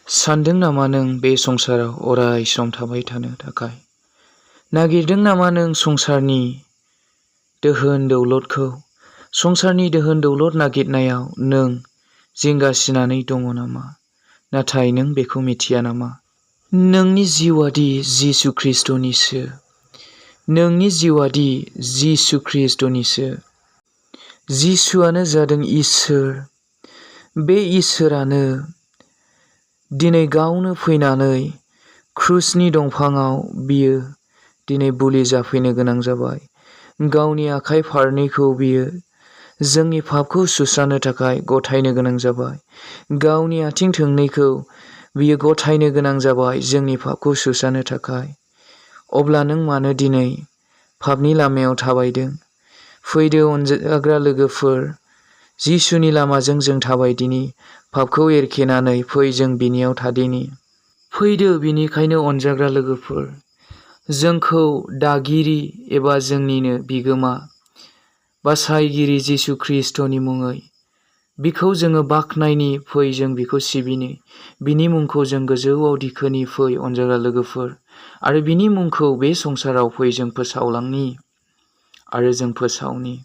सानदों नामा नों बे संसाराव अराय सम थाबाय थानो थाखाय? नागिरदों नामा नों संसारनि दोहोन दौलतखौ? संसारनि दोहोन दौलत नागिरनायाव नों जिंगासिनानै दङ नामा? नाथाय नों बेखौ मिथिया नामा? नोंनि जिउआदि जिसु ख्रीष्टनिसो। नोंनि जिउआदि जिसु ख्रीष्टनिसो। जिसुआनो जादों इसोर। बे इसोरानो दिनै गावनो फैनानै क्रुसनि दंफाङाव बियो दिनै बुलि जाफैनो गोनां जाबाय। गावनि आखाइ फारनैखौ बियो जोंनि पापखौ सुस्रांनो थाखाय गथायनो गोनां जाबाय। गावनि आथिं थोंनैखौ बियो गथायनो गोनां जाबाय जोंनि पापखौ सुस्रांनो थाखाय। अब्ला नों मानो दिनै पापनि लामायाव थाबायदों? फैदो अनजाग्रा लोगोफोर, जिसुनि लामाजों जों थाबायदिनि, पापखौ एरखेनानै फै जों बिनियाव थादिनि। फैदो बिनिखायनो अनजाग्रा लोगोफोर, जोंखौ दागिरि एबा जोंनिनो बिगोमा बासायगिरि जिसु ख्रीष्टनि मुङै बिखौ जोङो बाख्नायनि, फै जों बिखौ सिबिनि। बिनि मुंखौ जों गोजौआव दिखोनि, फै अनजाग्रा लोगोफोर, आरो बिनि मुंखौ बे संसाराव फै जों फोसावलांनि आरो जों फोसावनि।